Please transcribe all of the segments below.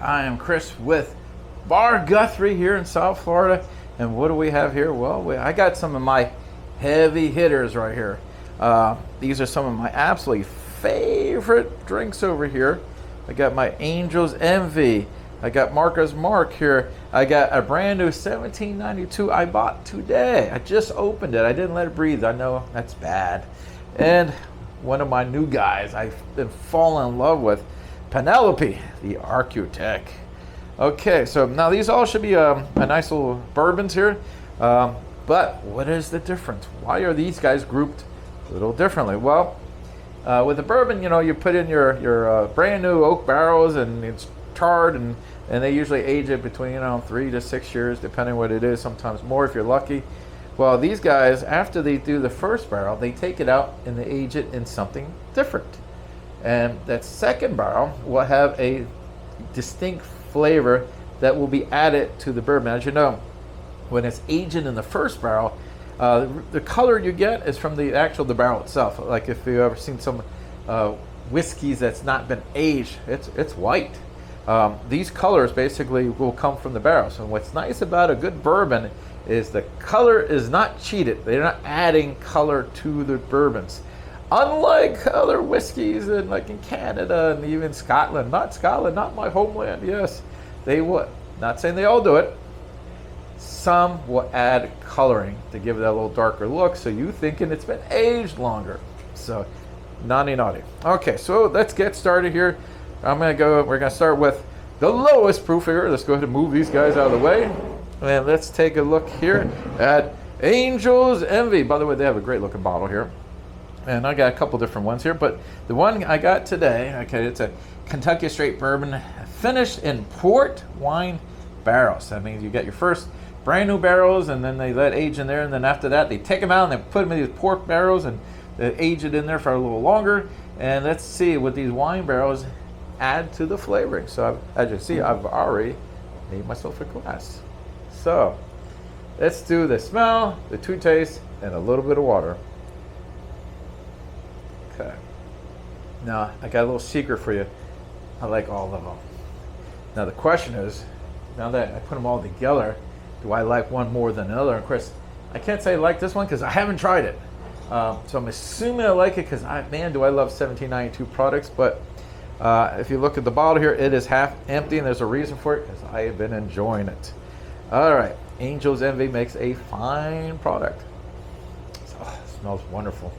I am Chris with Bar Guthrie here in South Florida. And what do we have here? Well, I got some of my heavy hitters right here. These are some of my absolutely favorite drinks over here. I got my Angel's Envy. I got Marcus Mark here. I got a brand new 1792 I bought today. I just opened it. I didn't let it breathe. I know that's bad. And one of my new guys I've been falling in love with, Penelope, the Architect. Okay, so now these all should be a nice little bourbons here. But what is the difference? Why are these guys grouped a little differently? Well, with the bourbon, you put in your brand new oak barrels and it's charred, and they usually age it between 3 to 6 years, depending what it is, sometimes more if you're lucky. Well, these guys, after they do the first barrel, they take it out and they age it in something different. And that second barrel will have a distinct flavor that will be added to the bourbon. As you know, when it's aging in the first barrel, the color you get is from the barrel itself. Like if you've ever seen some whiskeys that's not been aged, it's white. These colors basically will come from the barrels. And what's nice about a good bourbon is the color is not cheated. They're not adding color to the bourbons. Unlike other whiskeys like in Canada and even Scotland, not my homeland, yes, they would. Not saying they all do it. Some will add coloring to give it that little darker look, so you thinking it's been aged longer. So, naughty. Okay, so let's get started here. We're gonna start with the lowest proof here. Let's go ahead and move these guys out of the way. And let's take a look here at Angel's Envy. By the way, they have a great looking bottle here. And I got a couple different ones here, but the one I got today, okay, it's a Kentucky straight bourbon finished in port wine barrels. That means you get your first brand new barrels and then they let age in there, and then after that they take them out and they put them in these port barrels and they age it in there for a little longer. And let's see what these wine barrels add to the flavoring. So as you see, I've already made myself a glass. So let's do the smell, the two tastes, and a little bit of water. Okay. Now I got a little secret for you. I like all of them. Now the question is, now that I put them all together, do I like one more than another? And Chris, I can't say I like this one because I haven't tried it. So I'm assuming I like it because man, do I love 1792 products. But if you look at the bottle here, it is half empty, and there's a reason for it because I have been enjoying it. All right, Angel's Envy makes a fine product. Oh, it smells wonderful.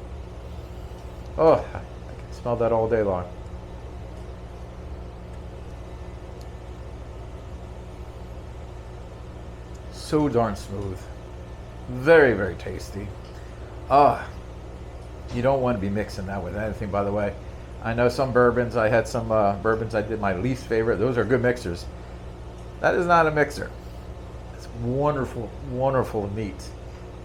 Oh, I can smell that all day long. So darn smooth. Very, very tasty. You don't want to be mixing that with anything, by the way. I know some bourbons, I had some bourbons I did my least favorite. Those are good mixers. That is not a mixer. It's wonderful, wonderful meat.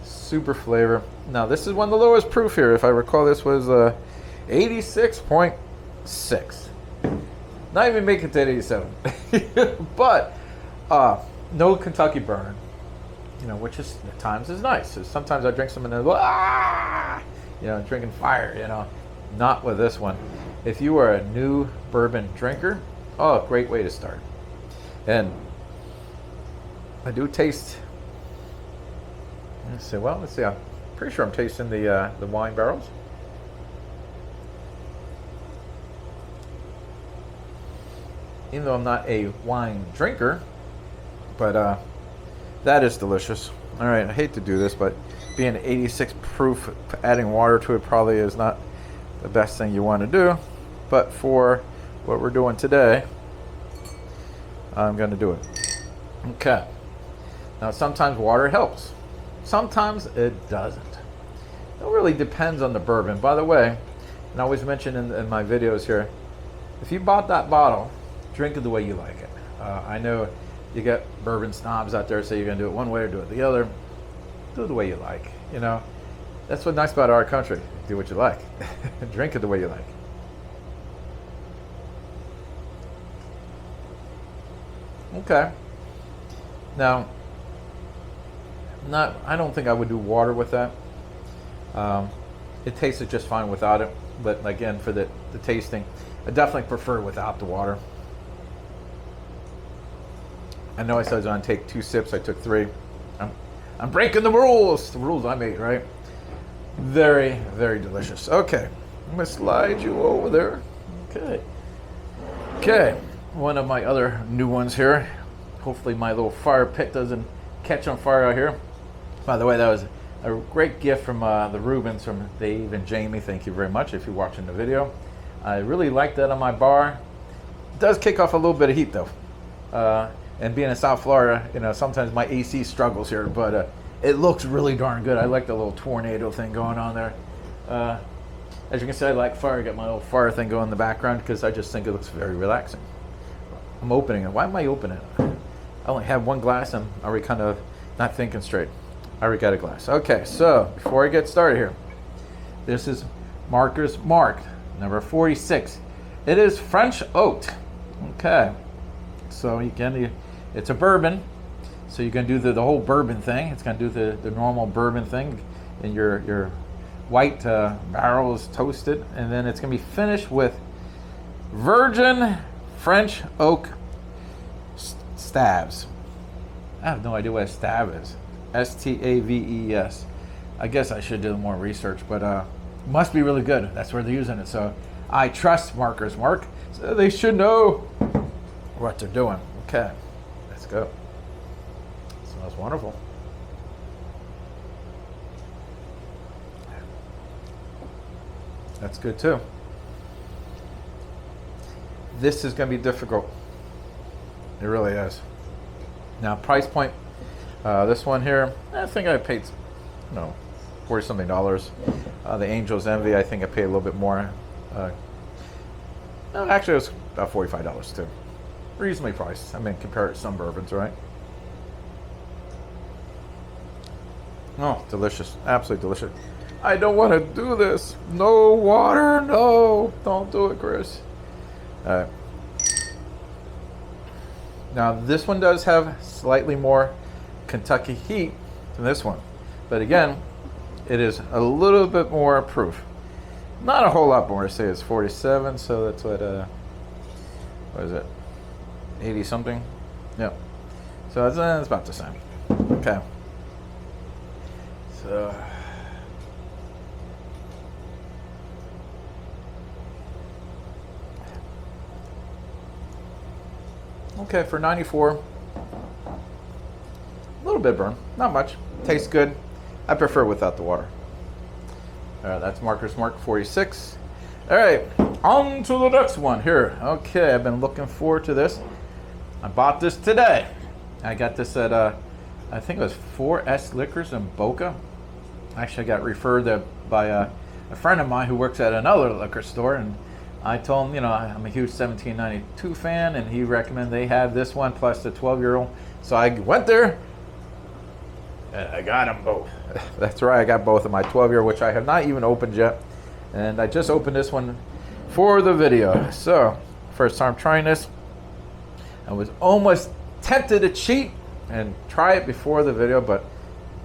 Super flavor. Now this is one of the lowest proof here. If I recall, this was 86.6. Not even make it to 87. But no Kentucky burn, which is at times is nice. So sometimes I drink some and then drinking fire, Not with this one. If you are a new bourbon drinker, great way to start. And I do taste. Let's see. I'm pretty sure I'm tasting the wine barrels. Even though I'm not a wine drinker, but that is delicious. All right, I hate to do this, but being 86 proof, adding water to it probably is not the best thing you want to do. But for what we're doing today, I'm going to do it. Okay. Now, sometimes water helps. Sometimes it doesn't. It really depends on the bourbon. By the way, and I always mention in my videos here, if you bought that bottle, drink it the way you like it. I know you get bourbon snobs out there say you're going to do it one way or do it the other. Do it the way you like. That's what's nice about our country. Do what you like. Drink it the way you like. Okay. Now, I don't think I would do water with that. It tasted just fine without it. But again, for the tasting, I definitely prefer without the water. I know I said I was going to take 2 sips. I took 3. I'm breaking the rules. The rules I made, right? Very, very delicious. Okay. I'm going to slide you over there. Okay. Okay. One of my other new ones here. Hopefully my little fire pit doesn't catch on fire out here. By the way, that was a great gift from the Bourbons, from Dave and Jamie. Thank you very much if you're watching the video. I really like that on my bar. It does kick off a little bit of heat though. And being in South Florida, you know, sometimes my AC struggles here, but it looks really darn good. I like the little tornado thing going on there. As you can see, I like fire. I got my little fire thing going in the background because I just think it looks very relaxing. I'm opening it. Why am I opening it? I only have 1 glass. I'm already kind of not thinking straight. I already got a glass. Okay, so before I get started here, this is Maker's Mark, number 46. It is French oaked. Okay, so it's a bourbon. So you're gonna do the whole bourbon thing. It's gonna do the normal bourbon thing, and your white barrel is toasted, and then it's gonna be finished with virgin French oak staves. I have no idea what a stab is. S-T-A-V-E-S. I guess I should do more research, but must be really good. That's where they're using it. So I trust Maker's Mark, so they should know what they're doing. Okay, let's go. Smells wonderful. That's good too. This is going to be difficult. It really is. Now, price point. This one here, I think I paid, $40 something. The Angel's Envy, I think I paid a little bit more. No, actually, it was about $45 too. Reasonably priced. I mean, compared to some bourbons, right? Oh, delicious. Absolutely delicious. I don't want to do this. No water. No. Don't do it, Chris. All right. Now, this one does have slightly more Kentucky heat than this one. But again, it is a little bit more proof. Not a whole lot more. I say it's 47, so that's what is it? 80 something? Yep. So it's about the same. Okay. So okay, for 94, a little bit burn, not much. Tastes good. I prefer without the water. All right, that's Maker's Mark 46. All right, on to the next one here. Okay, I've been looking forward to this. I bought this today. I got this at I think it was 4S Liquors in Boca. Actually, I got referred by a friend of mine who works at another liquor store, and I told him, I'm a huge 1792 fan, and he recommended they have this one plus the 12-year-old. So I went there, and I got them both. That's right, I got both of my 12-year, which I have not even opened yet. And I just opened this one for the video. So, first time trying this. I was almost tempted to cheat and try it before the video, but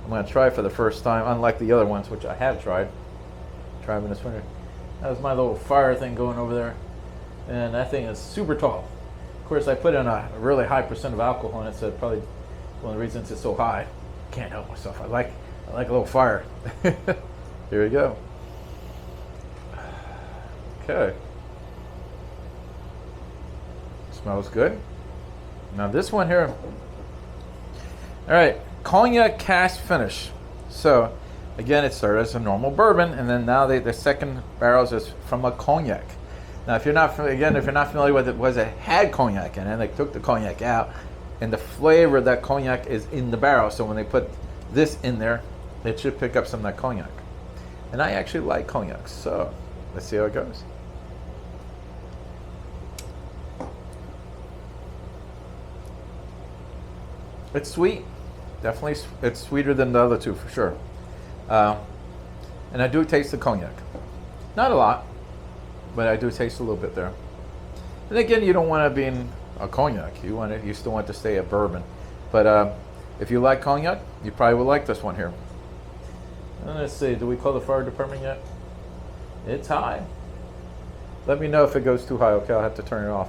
I'm going to try it for the first time, unlike the other ones, which I have tried. Try them in this winter. That was my little fire thing going over there. And that thing is super tall. Of course, I put in a really high percent of alcohol in it, so probably one of the reasons it's so high. Can't help myself. I like a little fire. Here we go. Okay. Smells good. Now this one here. All right, Cognac cask finish. So again, it started as a normal bourbon, and then now the second barrels is from a cognac. Now, if you're not familiar with it, was it had cognac in it, and they took the cognac out, and the flavor of that cognac is in the barrel. So when they put this in there, it should pick up some of that cognac. And I actually like cognac, so let's see how it goes. It's sweet, definitely. It's sweeter than the other two for sure. And I do taste the cognac. Not a lot, but I do taste a little bit there. And again, you don't want to be in a cognac. You still want to stay at bourbon. But if you like cognac, you probably will like this one here. And let's see, do we call the fire department yet? It's high. Let me know if it goes too high. Okay, I'll have to turn it off.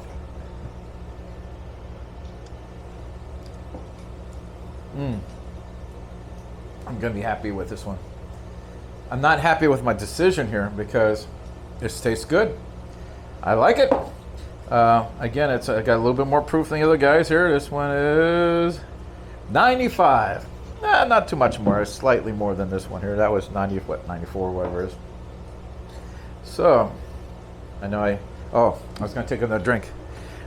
I'm going to be happy with this one. I'm not happy with my decision here because this tastes good. I like it. Again, I got a little bit more proof than the other guys here. This one is 95. Not too much more. It's slightly more than this one here. That was 94, whatever it is. So, I know I was going to take another drink.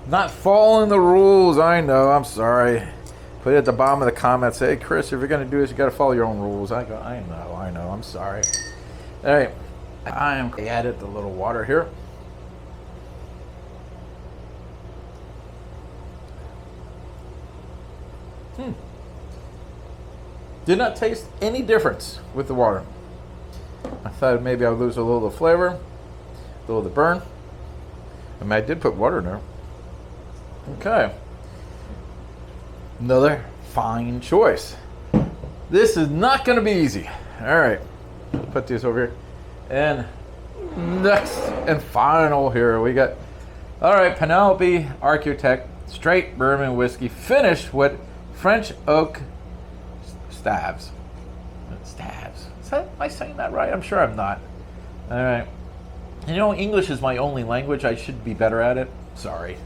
Not following the rules, I know. I'm sorry. Put it at the bottom of the comments. Hey, Chris, if you're going to do this, you got to follow your own rules. I go, I know. I'm sorry. All right. I added the little water here. Did not taste any difference with the water. I thought maybe I would lose a little of the flavor, a little of the burn. I mean, I did put water in there. Okay. Another fine choice. This is not going to be easy. All right. Put these over here. And next and final here, we got, all right, Penelope Architect Straight Bourbon Whiskey finished with French oak staves. Am I saying that right? I'm sure I'm not. All right. You know, English is my only language. I should be better at it. Sorry.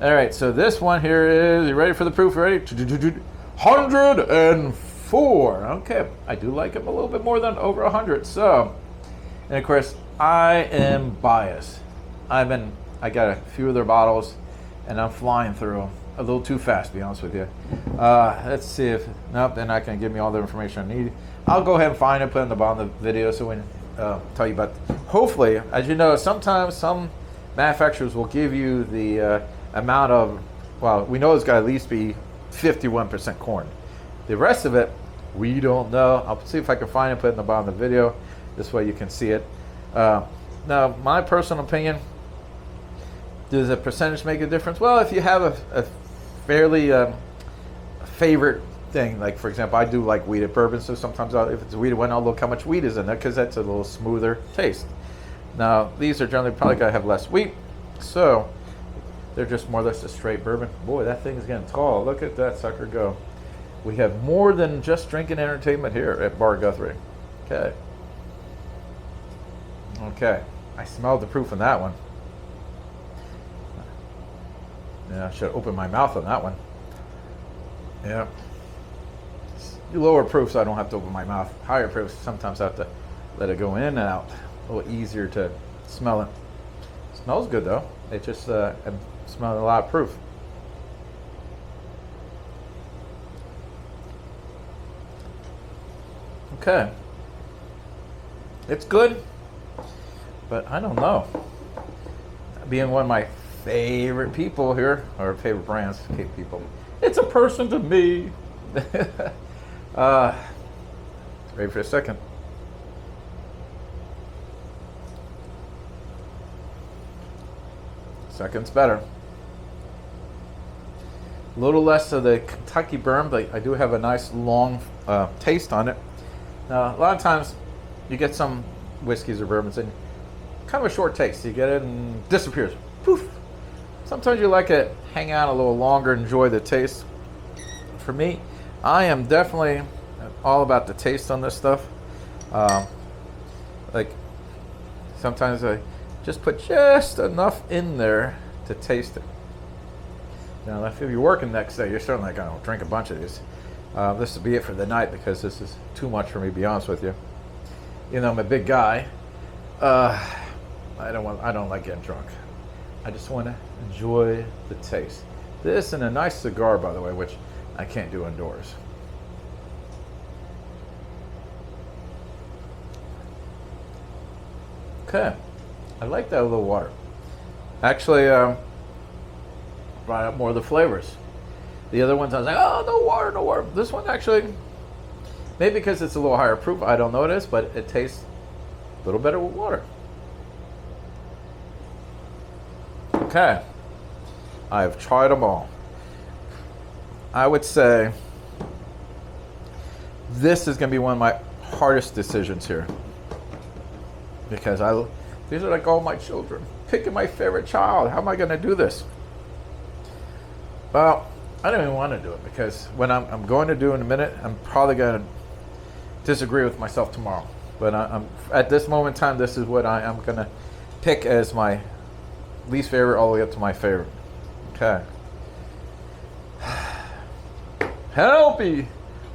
All right, so this one here is, you ready for the proof? Ready? 104. Okay, I do like them a little bit more than over 100. So, and of course, I am biased. I got a few of their bottles, and I'm flying through them a little too fast, to be honest with you. Let's see if, nope, they're not going to give me all the information I need. I'll go ahead and find it, put it in the bottom of the video so we can tell you about, hopefully, as you know, sometimes some manufacturers will give you the amount of, well, we know it's got to at least be 51% corn. The rest of it, we don't know. I'll see if I can find it, put it in the bottom of the video. This way you can see it. Now, my personal opinion, does a percentage make a difference? Well, if you have a fairly favorite thing, like for example, I do like wheated bourbon, so sometimes if it's a wheated one, I'll look how much wheat is in there because that's a little smoother taste. Now, these are generally probably going to have less wheat, so they're just more or less a straight bourbon. Boy, that thing is getting tall. Look at that sucker go. We have more than just drinking entertainment here at Bar Guthrie. Okay. Okay. I smelled the proof on that one. Yeah, I should open my mouth on that one. Yeah. Lower proof so I don't have to open my mouth. Higher proof, sometimes I have to let it go in and out. A little easier to smell it. Smells good though. It just, I'm smelling a lot of proof. Okay. It's good, but I don't know. Being one of my favorite people here, or favorite brands, people. It's a person to me. Ready for a second. Second's better. A little less of the Kentucky burn, but I do have a nice long taste on it. Now, a lot of times you get some whiskeys or bourbons and kind of a short taste. You get it and disappears. Poof. Sometimes you like it, hang out a little longer, enjoy the taste. For me, I am definitely all about the taste on this stuff. Like sometimes I just put just enough in there to taste it. Now, if you're working next day, you're certainly not going to drink a bunch of these. This will be it for the night because this is too much for me, to be honest with you. You know, I'm a big guy. I don't like getting drunk. I just want to enjoy the taste. This and a nice cigar, by the way, which I can't do indoors. Okay, I like that little water. Actually, brought up more of the flavors. The other ones I was like, oh, no water, no water. This one actually, maybe because it's a little higher proof, I don't know what it is, but it tastes a little better with water. Okay, I've tried them all. I would say this is going to be one of my hardest decisions here because these are like all my children. Picking my favorite child. How am I going to do this? Well, I don't even want to do it because when I'm going to do in a minute, I'm probably going to disagree with myself tomorrow. But I'm at this moment in time, this is what I'm going to pick as my least favorite all the way up to my favorite. Okay. Penelope,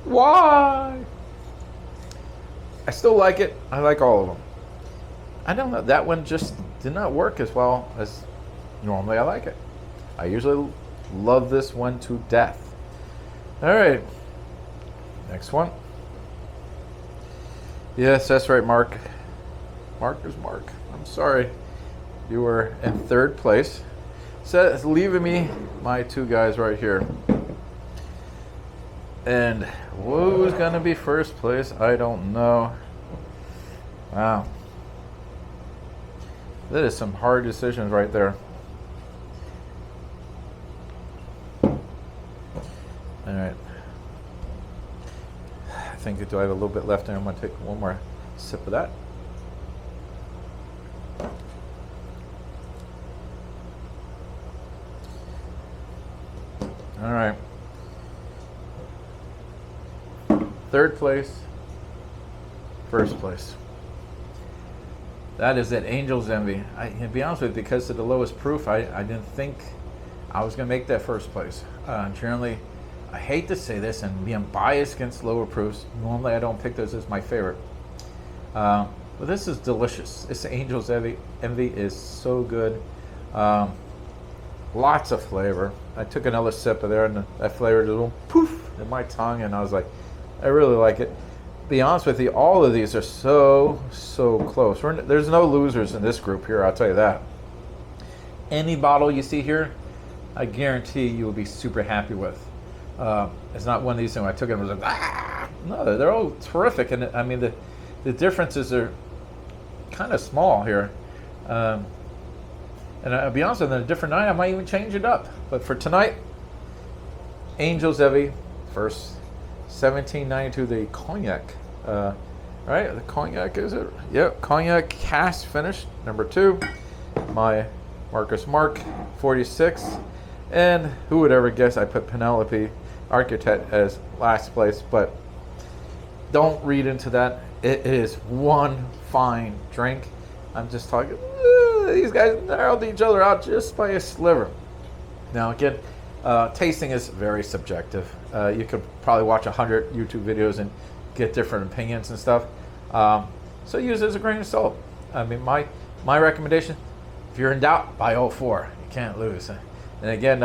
why? I still like it. I like all of them. I don't know. That one just did not work as well as normally I like it. I usually love this one to death. All right. Next one. Yes, that's right, Mark. Mark is Mark. I'm sorry. You were in third place. So it's leaving me my two guys right here. And who's going to be first place? I don't know. Wow. That is some hard decisions right there. All right. I think do I have a little bit left there? I'm going to take one more sip of that. All right. Third place, first place. That is at Angel's Envy. To be honest with you, because of the lowest proof, I didn't think I was going to make that first place. Generally, I hate to say this and being biased against lower proofs. Normally, I don't pick those as my favorite. But this is delicious. This Angel's Envy is so good. Lots of flavor. I took another sip of there, and that flavor just a little poof in my tongue, and I was like, I really like it. Be honest with you, all of these are so close. There's no losers in this group here, I'll tell you that. Any bottle you see here, I guarantee you will be super happy with. It's not one of these things when I took it and was like, ah! No, they're all terrific. And I mean, the differences are kind of small here. And I'll be honest with you, on a different night, I might even change it up. But for tonight, Angel's Envy first. 1792, the Cognac. Right, the Cognac, is it? Yep, Cognac cask finish, number 2. My Marcus Mark, 46. And who would ever guess I put Penelope Architect as last place, but don't read into that. It is one fine drink. I'm just talking, these guys narrowed each other out just by a sliver. Now again, tasting is very subjective. You could probably watch 100 YouTube videos and get different opinions and stuff. So use it as a grain of salt. I mean, my recommendation, if you're in doubt, buy all 4. You can't lose. And again,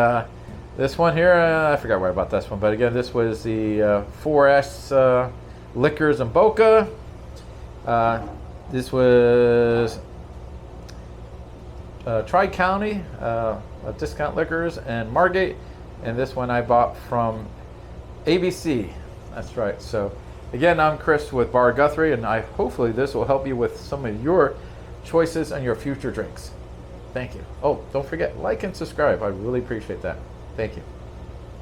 this one here, I forgot where I bought this one, but again, this was the 4S Liquors and Boca. This was Tri-County Discount Liquors and Margate. And this one I bought from ABC. That's right. So again, I'm Chris with Bar Guthrie, and hopefully this will help you with some of your choices and your future drinks. Thank you. Oh, don't forget, like and subscribe. I really appreciate that. Thank you.